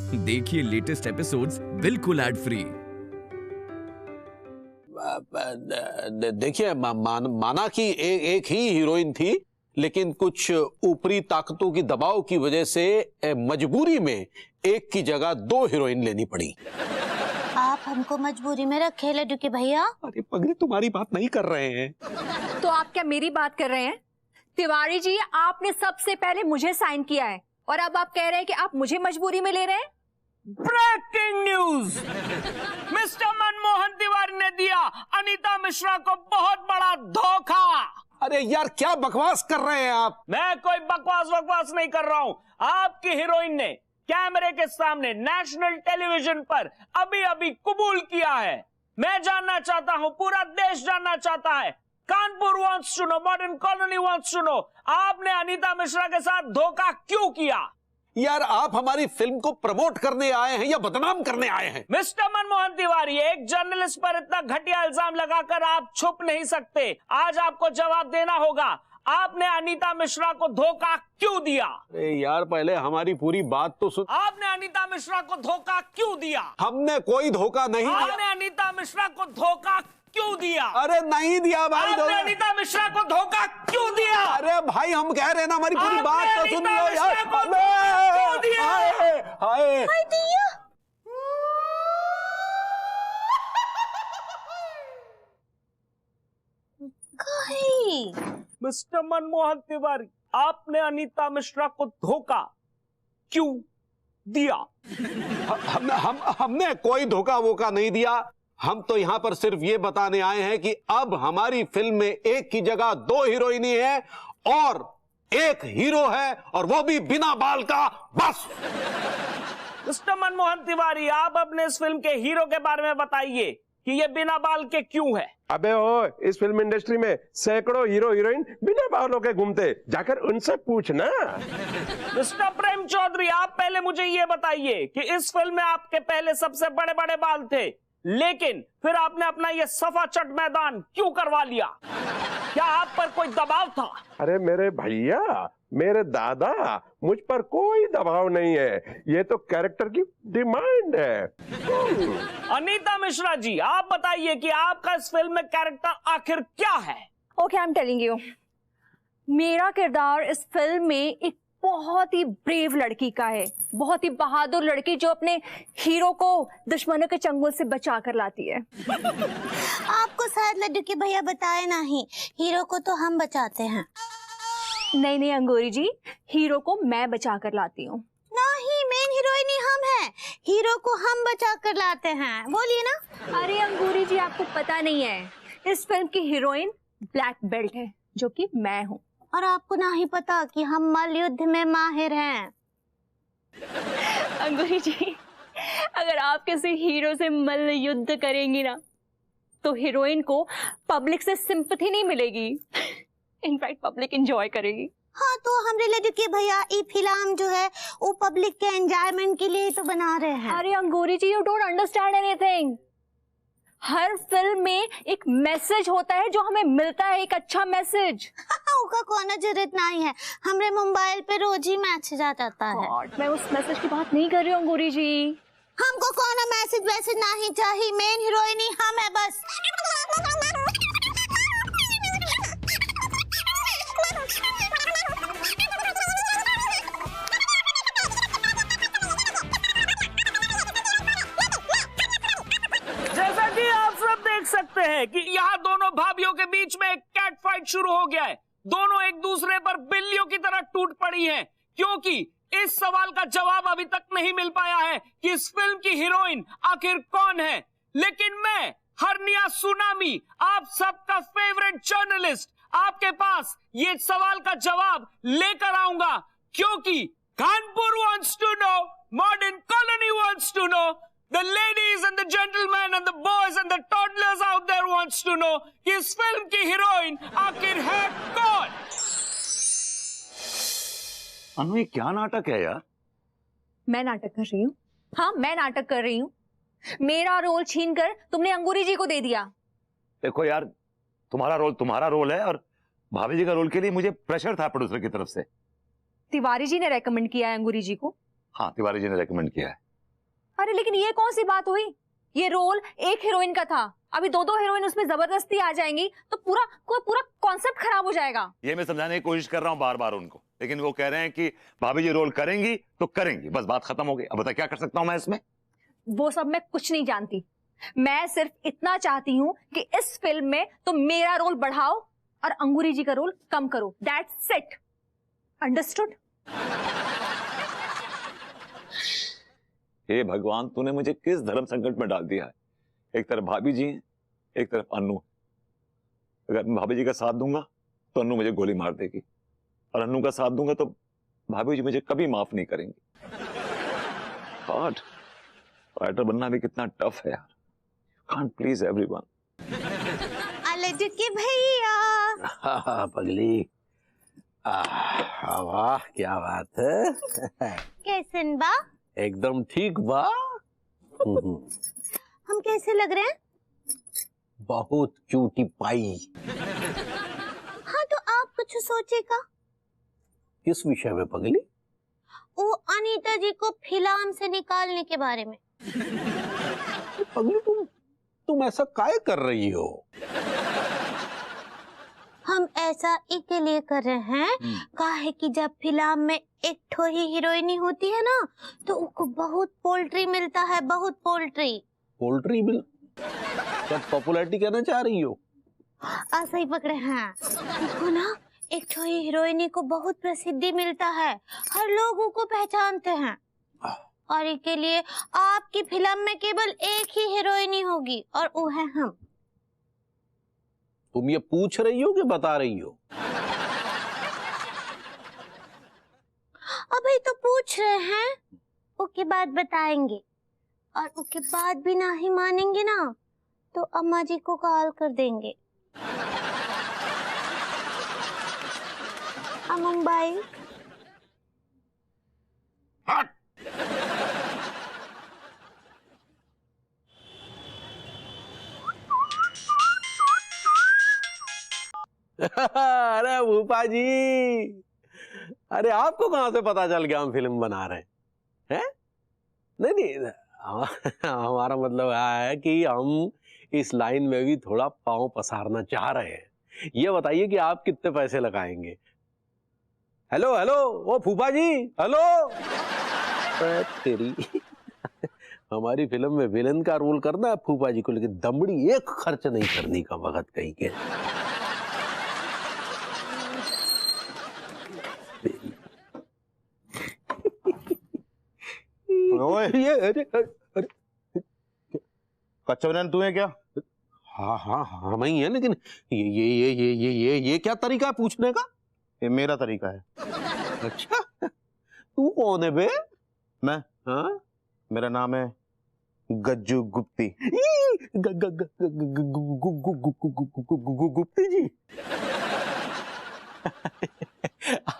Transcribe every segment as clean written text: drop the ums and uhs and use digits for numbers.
देखिए latest episodes बिल्कुल ad free. देखिए माना कि एक ही हीरोइन थी, लेकिन कुछ ऊपरी ताकतों की दबाव की वजह से मजबूरी में एक की जगह 2 हीरोइन लेनी पड़ी। आप हमको मजबूरी में रखे लड्डू के भैया। अरे पगली, तुम्हारी बात नहीं कर रहे हैं। तो आप क्या मेरी बात कर रहे हैं? तिवारी जी, आपने सबसे पहले मुझे साइन किया है और अब आप कह रहे हैं कि आप मुझे मजबूरी में ले रहे हैं। Breaking news! Mister Manmohan Tiwari ने दिया अनीता मिश्रा को बहुत बड़ा धोखा। अरे यार, क्या बकवास कर रहे हैं आप? मैं कोई बकवास नहीं कर रहा हूं। आपकी हीरोइन ने कैमरे के सामने नेशनल टेलीविजन पर अभी अभी कबूल किया है। मैं जानना चाहता हूं, पूरा देश जानना चाहता है। Kanpur wants to know, modern colony wants to know, आपने अनीता मिश्रा के साथ धोखा क्यों किया? यार, आप हमारी फिल्म को प्रमोट करने आए हैं या बदनाम करने आए हैं? मिस्टर मनमोहन तिवारी, एक जर्नलिस्ट पर इतना घटिया इल्जाम लगाकर आप छुप नहीं सकते। आज आपको जवाब देना होगा। आपने अनीता मिश्रा को धोखा क्यों दिया? अरे यार, पहले हमारी पूरी बात तो सुन। आपने अनीता मिश्रा को धोखा क्यों दिया? हमने कोई धोखा नहीं दिया। आपने अनीता मिश्रा को धोखा क्यों दिया? अरे नहीं दिया भाई। आपने अनीता मिश्रा को धोखा क्यों दिया? अरे भाई, हम कह रहे हैं ना, हमारी पूरी बात तो सुन लो यार। हाय मिस्टर मनमोहन तिवारी, आपने अनीता मिश्रा को धोखा क्यों दिया? हमने कोई धोखा वोखा नहीं दिया। हम तो यहाँ पर सिर्फ ये बताने आए हैं कि अब हमारी फिल्म में एक की जगह 2 हीरोइनी है और एक हीरो है, और वो भी बिना बाल का। बस। मिस्टर मनमोहन तिवारी, आप अपने इस फिल्म के हीरो के बारे में बताइए कि ये बिना बाल के क्यों है? अबे ओ, इस फिल्म इंडस्ट्री में सैकड़ों हीरो हीरोइन बिना बालों के घूमते, जाकर उनसे पूछना। मिस्टर प्रेम चौधरी, आप पहले मुझे ये बताइए कि इस फिल्म में आपके पहले सबसे बड़े बड़े बाल थे, लेकिन फिर आपने अपना ये सफाचट मैदान क्यों करवा लिया? क्या आप पर कोई दबाव था? अरे मेरे भैया, मेरे दादा, मुझ पर कोई दबाव नहीं है। ये तो कैरेक्टर की डिमांड है। अनीता मिश्रा जी, आप बताइए कि आपका इस फिल्म में कैरेक्टर आखिर क्या है? Okay, I am telling you. मेरा किरदार इस फिल्म में एक बहुत ही ब्रेव लड़की का है, बहुत ही बहादुर लड़की जो अपने हीरो को दुश्मनों के चंगुल से बचा कर लाती है। आपको शायद लड्डू के भैया बताए नहीं, हीरो को तो हम बचाते हैं। नहीं अंगूरी जी, हीरो को मैं बचा कर लाती हूँ। नहीं, मेन हीरोइन ही हम हैं, हीरो को हम बचा कर लाते हैं। बोलिए ना। अरे अंगूरी जी, आपको पता नहीं है, इस फिल्म की हीरोइन ब्लैक बेल्ट है, जो कि मैं हूँ। और आपको नहीं पता कि हम मल्ल युद्ध में माहिर हैं। अंगूरी जी, अगर आप किसी हीरो से मल्ल युद्ध करेंगी ना, तो हीरोइन को पब्लिक से सिंपैथी नहीं मिलेगी, इनफैक्ट पब्लिक एंजॉय करेगी। हाँ, तो हम रिलेटिव के भैया ये फिल्म जो है वो पब्लिक के एंजॉयमेंट के लिए तो बना रहे हैं। अरे Angoori ji, you don't understand anything. हर फिल्म में एक मैसेज होता है जो हमें मिलता है, एक अच्छा मैसेज। उसका कोई जरूरत नहीं है, हमरे मोबाइल पे रोज ही मैसेज आ जाता है। मैं उस मैसेज की बात नहीं कर रही हूँ अंगूरी जी। हमको कौन मैसेज वैसे नहीं चाहिए, मेन हीरोइन ही हम है बस। जैसा कि आप सब देख सकते हैं कि यहाँ दोनों भाभीियों के बीच में एक कैट फाइट शुरू हो गया है। दोनों एक दूसरे पर बिल्लियों की तरह टूट पड़ी हैं, क्योंकि इस सवाल का जवाब अभी तक नहीं मिल पाया है कि इस फिल्म की हीरोइन आखिर कौन है। लेकिन मैं हरनिया सुनामी, आप सबका फेवरेट जर्नलिस्ट, आपके पास ये सवाल का जवाब लेकर आऊंगा, क्योंकि Kanpur wants to know, modern colony wants to know, the ladies and the gentlemen and the boys and the toddlers out there wants to know कि इस फिल्म की हीरोइन आखिर है कौन? अनु, ये क्या नाटक है यार? मैं नाटक कर रही हूँ? हाँ, मैं नाटक कर रही हूँ। मेरा रोल छीनकर तुमने अंगूरी जी को दे दिया। देखो यार, तुम्हारा रोल है, और भाभी जी का रोल के लिए मुझे प्रेशर था प्रोड्यूसर की तरफ से। तिवारी जी ने रेकमेंड किया है अंगूरी जी को। हाँ, तिवारी जी ने रेकमेंड किया है। अरे लेकिन ये कौन सी बात हुई? ये रोल एक हीरोइन का था, अभी दो हीरोइन उसमें जबरदस्ती आ जाएंगी तो पूरा कॉन्सेप्ट खराब हो जाएगा। ये मैं समझाने की कोशिश कर रहा हूँ बार बार उनको, लेकिन वो कह रहे हैं कि भाभी जी रोल करेंगी तो करेंगी, बस बात खत्म हो गई। अब बता क्या कर सकता हूँ मैं इसमें? वो सब मैं कुछ नहीं जानती, मैं सिर्फ इतना चाहती हूँ कि इस फिल्म में तुम मेरा रोल बढ़ाओ और अंगूरी जी का रोल कम करो। That's it, understood? हे भगवान, तूने मुझे किस धर्म संकट में डाल दिया है। एक तरफ भाभी जी हैं, एक तरफ अन्नू। अगर मैं भाभी जी का साथ दूंगा तो अन्नू मुझे गोली मार देगी, और अन्नू का साथ दूंगा तो भाभी जी मुझे कभी माफ नहीं करेंगी। गॉड, राइटर बनना भी कितना टफ है यार। Can't please everyone. के भैया पगली, वाह क्या बात है। कैसन बा? एकदम ठीक बा। हम कैसे लग रहे हैं? बहुत क्यूटी पाई। हाँ तो आप कुछ सोचेगा। किस विषय में पगली? वो अनीता जी को फिल्म से निकालने के बारे में। पगली तुम ऐसा काहे कर रही हो? हम ऐसा इसलिए कर रहे हैं काहे कि जब फिल्म में एक ठो ही हीरोइनी होती है ना तो उनको बहुत पोल्ट्री मिलता है, बहुत पोल्ट्री। पोल्ट्री मिल? क्या पॉपुलैरिटी कहना चाह रही हो? ऐसा ही पकड़े हैं। देखो ना, एक ठो ही हीरोइनी को बहुत प्रसिद्धि मिलता है, हर लोग उनको पहचानते हैं, और इसके लिए आपकी फिल्म में केवल एक ही हीरोइनी होगी और वो है हम। तुम ये पूछ रही हो कि बता रही हो? अभी तो पूछ रहे हैं, उसके बाद बताएंगे, और उसके बाद भी ना ही मानेंगे ना तो अम्मा जी को कॉल कर देंगे। मुंबई अरे भूपा जी, अरे आपको कहां से पता चल गया हम फिल्म बना रहे हैं? नहीं हमारा मतलब है कि हम इस लाइन में भी थोड़ा पांव पसारना चाह रहे हैं। ये बताइए कि आप कितने पैसे लगाएंगे? हेलो हेलो, ओ फूफा जी, हेलो। तेरी हमारी फिल्म में विलेन का रोल करना है फूफा जी को, लेकिन दमड़ी एक खर्च नहीं करनी का वक्त कहीं के। ओए ये अरे कच्चा बनाना तू है क्या? हाँ हम ही है, लेकिन ये क्या तरीका है पूछने का? ये मेरा तरीका है। अच्छा, तू कौन है बे? मैं? हाँ, मेरा नाम है गज्जू गुप्ती। गुप्ती जी।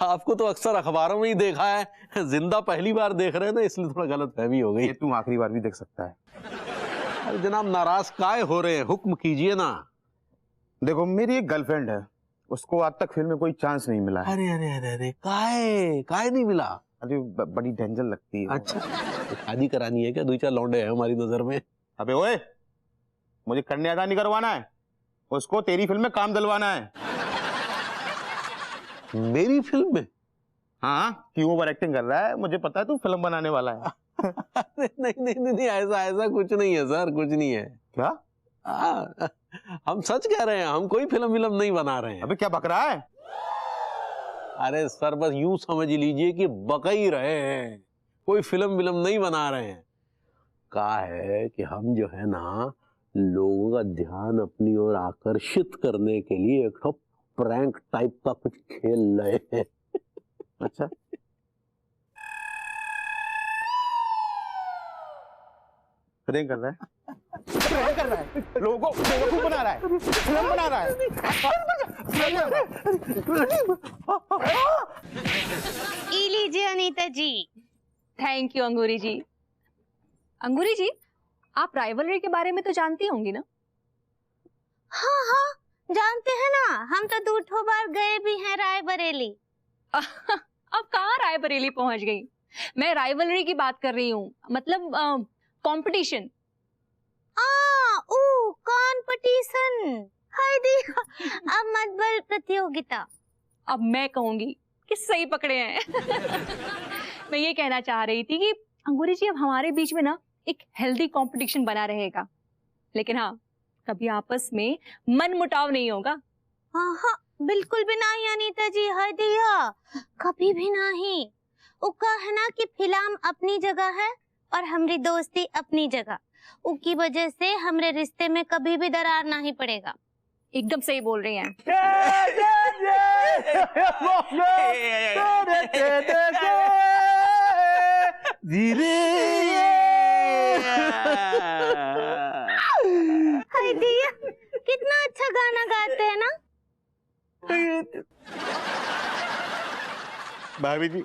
आपको तो अक्सर अखबारों में ही देखा है, जिंदा पहली बार देख रहे हैं ना, इसलिए थोड़ा गलतफहमी हो गई। ये तू आखिरी बार भी देख सकता है। अरे जनाब, नाराज काहे हो रहे हैं? हुक्म कीजिए ना। देखो, मेरी एक गर्लफ्रेंड है, उसको आज तक फिल्म में कोई चांस नहीं मिला है। अरे अरे अरे अरे, काहे नहीं मिला? अरे बड़ी डेंजर लगती है। अच्छा, शादी करानी है क्या? 2-4 लौंडे हैं हमारी नजर में। अबे ओए, मुझे कन्यादान नहीं करवाना है, उसको तेरी फिल्म में काम दिलवाना है। मेरी फिल्म में? हाँ, क्यों ओवर एक्टिंग कर रहा है? मुझे पता है तू फिल्म बनाने वाला है। नहीं, ऐसा कुछ नहीं है सर, कुछ नहीं है। क्या? हम सच कह रहे हैं, हम कोई फिल्म नहीं बना रहे हैं। अबे क्या बक रहा है? अरे सर, बस यूं समझ लीजिए कि बक ही रहे हैं, कोई फिल्म नहीं बना रहे हैं। कहा है कि हम जो है ना, लोगों का ध्यान अपनी ओर आकर्षित करने के लिए एक तो प्रैंक टाइप का कुछ खेल रहे हैं। अच्छा, प्रैंक कर रहा है? प्रैंक कर रहा है, लोगों को बेवकूफ बना रहा है, फिल्म बना रहा है। ई लीजिए अनीता जी। थैंक यू अंगूरी जी। अंगूरी जी, आप राइवलरी के बारे में तो जानती होंगी ना? हाँ, जानते हैं ना, हम तो 2 बार गए भी हैं रायबरेली। अब कहाँ रायबरेली पहुंच गई? मैं राइवलरी की बात कर रही हूँ, मतलब कंपटीशन। कंपटीशन। हाय दिया, अब मत बोल प्रतियोगिता। अब मैं कहूंगी कि सही पकड़े हैं। मैं ये कहना चाह रही थी कि अंगूरी जी अब हमारे बीच में ना एक हेल्दी कंपटीशन बना रहेगा, लेकिन हाँ कभी आपस में मन मुटाव नहीं होगा। हाँ हाँ बिल्कुल भी नहीं अनीता जी, हाय दिया कभी भी नहीं। उका है ना कि फिल्म अपनी जगह है और हमारी दोस्ती अपनी जगह, उनकी वजह से हमारे रिश्ते में कभी भी दरार नहीं पड़ेगा। एकदम सही बोल रही हैं। हाय दिया कितना अच्छा गाना गाते हैं ना। भाभी जी,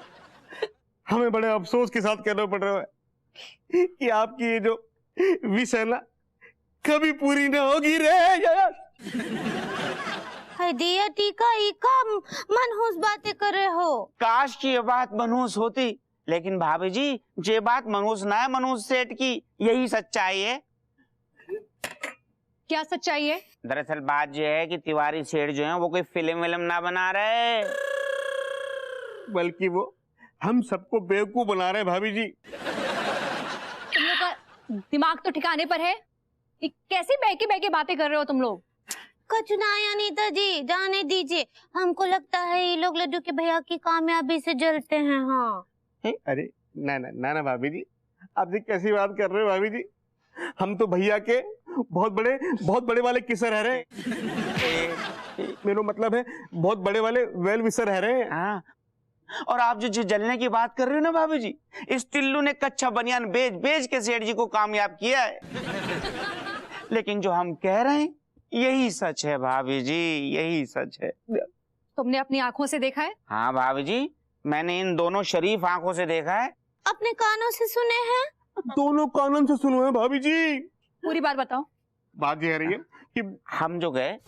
हमें बड़े अफसोस के साथ कहना पड़ रहा है कि आपकी ये जो विश है ना कभी पूरी ना होगी रे यार। हाय दिया टीका इका मनहूस बातें कर रहे हो। काश की ये बात मनहूस होती, लेकिन भाभी जी ये बात मनहूस ना है, मनहूस सेठ की यही सच्चाई है। क्या सच्चाई है? दरअसल बात यह है कि तिवारी सेठ जो है वो कोई फिल्म ना बना रहे, बल्कि वो हम सबको बेवकूफ बना रहे हैं भाभी जी। तुम लोग का दिमाग तो ठिकाने पर है? ये कैसी बहकी बहकी बातें कर रहे हो तुम लोग? कचुनाई अनीता जी, जाने दीजिए, हमको लगता है ये लोग लड्डू के भैया की कामयाबी से जलते हैं। हाँ अरे ना ना ना ना भाभी जी, आप जी कैसी बात कर रहे हो भाभी जी? हम तो भैया के बहुत बड़े वाले किसर है रहे। मेरा मतलब है बहुत बड़े वाले वेल विसर है रहे। हाँ, और आप जो जलने की बात कर रहे हो ना भाभी जी, इस टिल्लू ने कच्चा बनियान बेच के सेठ जी को कामयाब किया है। लेकिन जो हम कह रहे हैं यही सच है भाभी जी, यही सच है। तुमने अपनी आंखों से देखा है? हाँ भाभी जी, मैंने इन दोनों शरीफ आंखों से देखा है। अपने कानों से सुने हैं? दोनों कानून से सुनो है भाभी जी। पूरी बात बताओ। बात यह रही है कि हम जो गए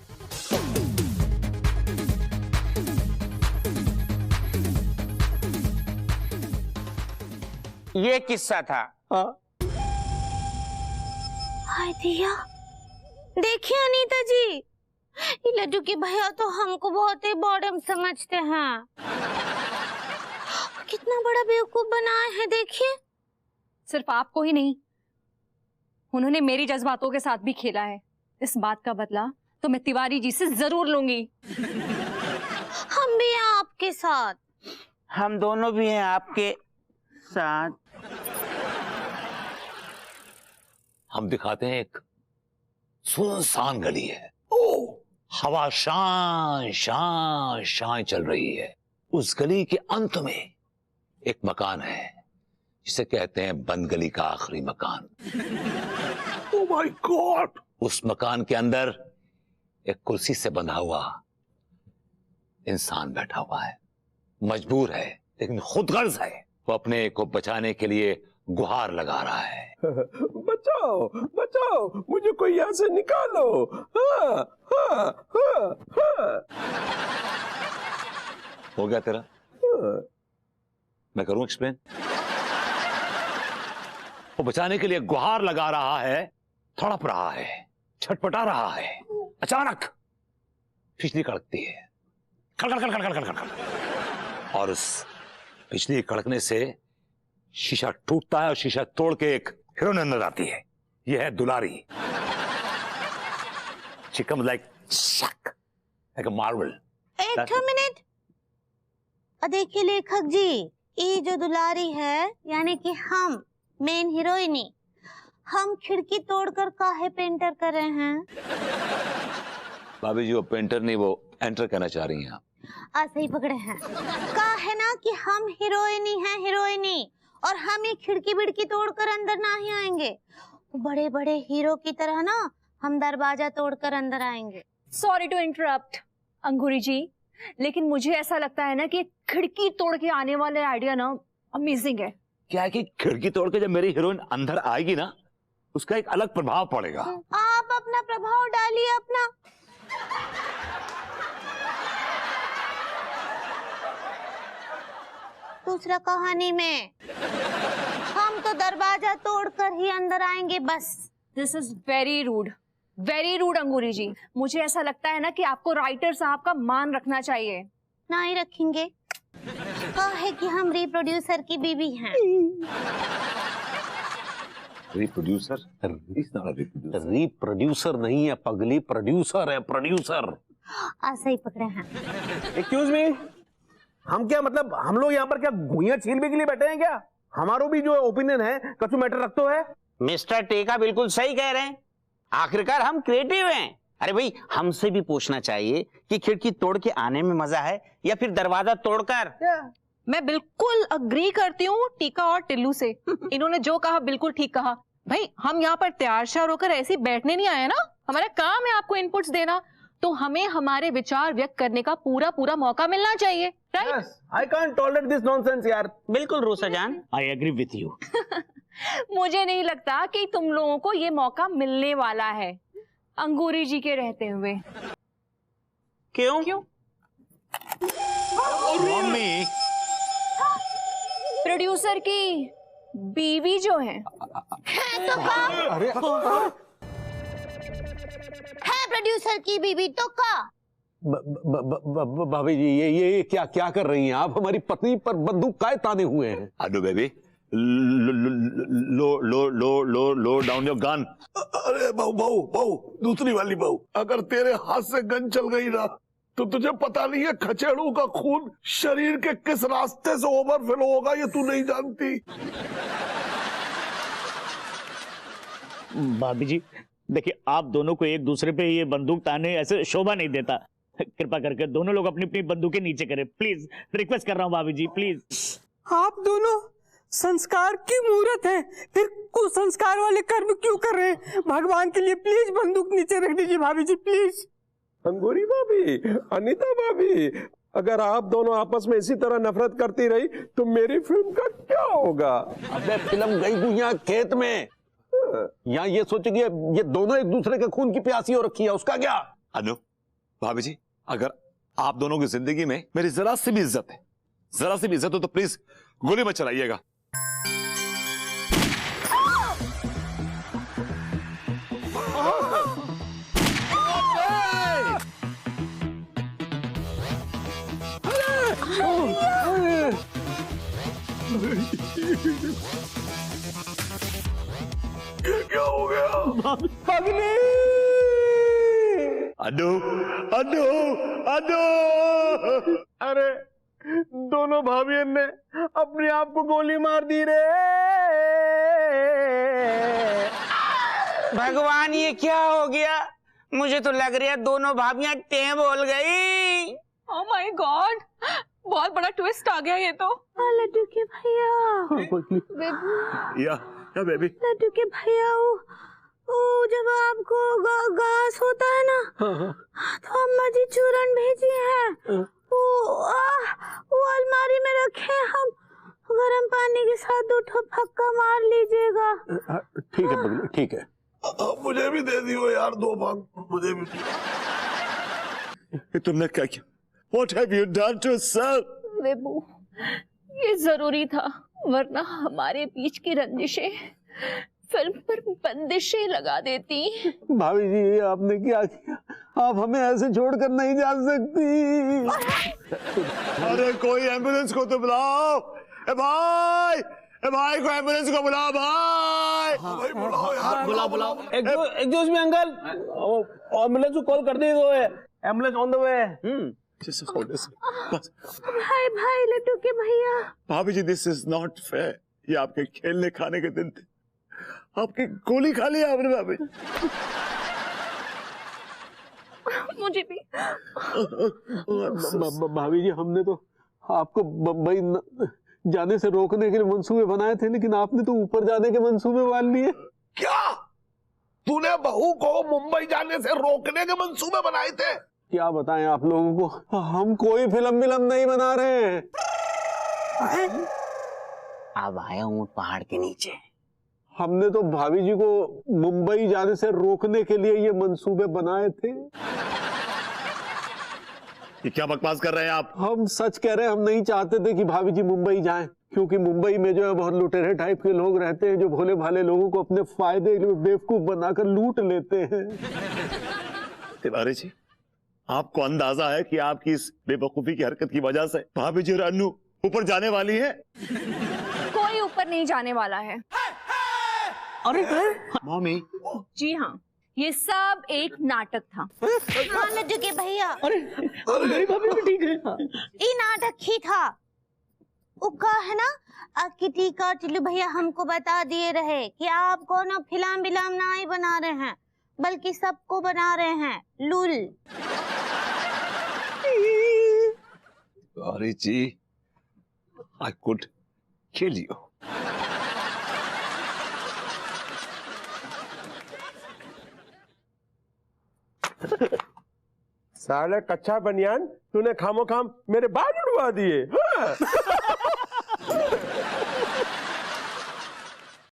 ये किस्सा था। हाय दिया, देखिए अनीता जी, ये लड्डू के भैया तो हमको बहुत ही बॉडम समझते हैं। कितना बड़ा बेवकूफ बनाए हैं देखिए। सिर्फ आपको ही नहीं, उन्होंने मेरी जज्बातों के साथ भी खेला है। इस बात का बदला तो मैं तिवारी जी से जरूर लूंगी। हम भी हैं आपके साथ। हम दोनों भी हैं आपके साथ। हम दिखाते हैं एक सुनसान गली है, ओ हवा शान शान शान चल रही है। उस गली के अंत में एक मकान है जिसे कहते हैं बंद गली का आखिरी मकान। Oh my God! उस मकान के अंदर एक कुर्सी से बंधा हुआ इंसान बैठा हुआ है, मजबूर है लेकिन खुदगर्ज है। वो अपने को बचाने के लिए गुहार लगा रहा है, बचाओ बचाओ, मुझे कोई यहाँ से निकालो। हाँ, हाँ, हाँ, हाँ। हो गया तेरा? मैं करूं एक्सप्लेन? वो बचाने के लिए गुहार लगा रहा है, तड़प रहा है, छटपटा रहा है। अचानक बिजली कड़कती है, खड़ खड़ खड़ खड़ खड़ खड़, और उस बिजली कड़कने से शीशा टूटता है और शीशा तोड़ के एक हीरोइन अंदर आती है। यह है दुलारी। She comes like a marvel. एक मिनट, देखिए लेखक जी, ये जो दुलारी है यानी कि हम मेन हीरोइनी, हम खिड़की तोड़कर काहे पेंटर कर रहे हैं? भाभी जी वो पेंटर नहीं, वो एंटर करना चाह रही हैं आप। सही पकड़े हैं। कहा है ना कि हम हीरोइनी हैं, हीरोइनी, और हम ये खिड़की बिड़की तोड़कर अंदर नहीं आएंगे। बड़े बड़े हीरो की तरह ना हम दरवाजा तोड़कर अंदर आएंगे। सॉरी टू इंटरप्ट अंगूरी जी, लेकिन मुझे ऐसा लगता है ना कि खिड़की तोड़ के आने वाले आइडिया ना अमेजिंग है। क्या है कि खिड़की तोड़ के जब मेरी हीरोइन अंदर आएगी ना, उसका एक अलग प्रभाव पड़ेगा। आप अपना प्रभाव डालिए अपना। दूसरा कहानी में हम हम तो दरवाजा तोड़कर ही अंदर आएंगे बस। दिस इज वेरी रूड अंगूरी जी। मुझे ऐसा लगता है ना कि आपको राइटर साहब का मान रखना चाहिए। ना ही रखेंगे, है कि हम रिप्रोड्यूसर की बीवी हैं। रिप्रोड्यूसर? रिप्रोड्यूसर नहीं है पगली, प्रोड्यूसर है, प्रोड्यूसर। ऐसा ही पकड़े हैं। एक्सक्यूज मी, हम क्या मतलब हम लोग यहाँ पर क्या घुइयां छीलने के लिए बैठे हैं क्या? हमारो भी जो ओपिनियन है कछु मैटर रखते है। मिस्टर टेका बिल्कुल सही कह रहे हैं। आखिरकार हम क्रिएटिव हैं। अरे भाई, हमसे भी पूछना चाहिए कि खिड़की तोड़ के आने में मजा है या फिर दरवाजा तोड़कर। मैं बिल्कुल अग्री करती हूँ टीका और टिल्लू से। इन्होंने जो कहा बिल्कुल ठीक कहा। भाई, हम यहाँ पर तैयार श्यार होकर ऐसे बैठने नहीं आए ना। हमारा काम है आपको इनपुट्स देना, तो हमें हमारे विचार व्यक्त करने का पूरा मौका मिलना चाहिए, right? I can't tolerate this nonsense यार। बिल्कुल रूसा जान, आई एग्री विथ यू। मुझे नहीं लगता कि तुम लोगों को ये मौका मिलने वाला है अंगूरी जी के रहते हुए। क्यों? मम्मी, प्रोड्यूसर की बीवी जो है प्रोड्यूसर की बीवी तो का। भाभी जी, ये क्या कर रही हैं आप? हमारी पत्नी पर बंदूक काय ताने हुए हैं? Anu baby, low down your gun. अरे बहू, दूसरी वाली बहू, अगर तेरे हाथ से गन चल गई ना तो तुझे पता नहीं है खचेड़ों का खून शरीर के किस रास्ते से ओवरफ्लो होगा, ये तू नहीं जानती। भाभी जी देखिए, आप दोनों को एक दूसरे पे ये बंदूक ताने ऐसे शोभा नहीं देता। कृपा करके दोनों लोग अपनी अपनी बंदूकें नीचे करें, प्लीज। रिक्वेस्ट कर रहा हूँ भाभी जी, प्लीज। आप दोनों संस्कार की मूर्त हैं, फिर कुसंस्कार वाले कर्म क्यों कर रहे हैं? भगवान के लिए प्लीज बंदूक नीचे रख दीजिए भाभी जी, प्लीज। अंगूरी भाभी, अनीता भाभी, अगर आप दोनों आपस में इसी तरह नफरत करती रही तो मेरी फिल्म का क्या होगा? अबे फिल्म गई गुइयां खेत में। यहाँ ये सोचेगी ये दोनों एक दूसरे के खून की प्यासी हो रखी है, उसका क्या? अनु, भाभी जी, अगर आप दोनों की जिंदगी में मेरी जरा सी भी इज्जत है, जरा सी भी इज्जत हो तो प्लीज गोली मत चलाइएगा। क्या हो गया? पगली! अनु, अनु, अनु! अरे दोनों भाभियों ने अपने आप को गोली मार दी रे। भगवान ये क्या हो गया? मुझे तो लग रहा है दोनों भाभियां टें बोल गई। ओह माय गॉड, बहुत बड़ा ट्विस्ट आ गया ये तो। लड्डू के भैया, या बेबी, लड्डू के भैया, वो जब आपको घास होता है ना, तो अम्मा जी चूरन भेजी है। वो अलमारी में रखे, हम गर्म पानी के साथ 2 ठो फक्का मार लीजिएगा। ठीक है बगली, ठीक है। मुझे भी दे दियो यार 2 भाग, मुझे भी। तुमने क्या किया? What have you done to yourself? बेबू, ये जरूरी था, वरना हमारे बीच की रंजिशें फिल्म पर बंदिशें लगा देती। भाभी जी, ये आपने क्या किया? आप हमें ऐसे छोड़कर नहीं जा सकती। अरे कोई एम्बुलेंस को तो बुलाओ। ए भाई को एम्बुलेंस को बुलाओ भाई। भाई बुलाओ यार, बुलाओ। एक्सक्यूज मी अंकल, एम्बुलेंस को कॉल कर दी तो है, एम्बुलेंस ऑन द वे। भाई लड्डू के भैया। भाभी जी, दिस इज नॉट फेयर। ये आपके खेलने खाने के दिन थे, आपकी गोली खा लिया आपने भाभी। मुझे भी। भाभी जी, हमने तो आपको बम्बई जाने से रोकने के लिए मंसूबे बनाए थे, लेकिन आपने तो ऊपर जाने के मंसूबे मान लिए। क्या तूने बहू को मुंबई जाने से रोकने के मंसूबे बनाए थे? क्या बताएं आप लोगों को, हम कोई फिल्म नहीं बना रहे हैं। अब आया हूँ पहाड़ के नीचे। हमने तो भाभी जी को मुंबई जाने से रोकने के लिए ये मंसूबे बनाए थे। ये क्या बकवास कर रहे हैं आप? हम सच कह रहे हैं, हम नहीं चाहते थे कि भाभी जी मुंबई जाएं, क्योंकि मुंबई में जो है बहुत लुटेरे टाइप के लोग रहते हैं जो भोले भाले लोगों को अपने फायदे के लिए बेवकूफ बनाकर लूट लेते हैं। तिवारी जी, आपको अंदाजा है कि आपकी इस बेवकूफी की हरकत की वजह से भाभी जी और अन्नू ऊपर जाने वाली है? कोई ऊपर नहीं जाने वाला है। अरे मम्मी, जी हाँ, ये सब एक नाटक था। हाँ लड्डू के भैया, अरे मेरी भाभी भी ठीक है। ये नाटक ही था। उका है ना कि टीका टिल्लू भैया हमको बता दिए रहे कि आप कोनो फिल्म बिलाम नहीं बना रहे हैं, बल्कि सबको बना रहे हैं लूल। अरे जी, I could kill you. साले कच्चा बनियान, तूने खामो खाम मेरे बाल उड़वा दिए। हाँ।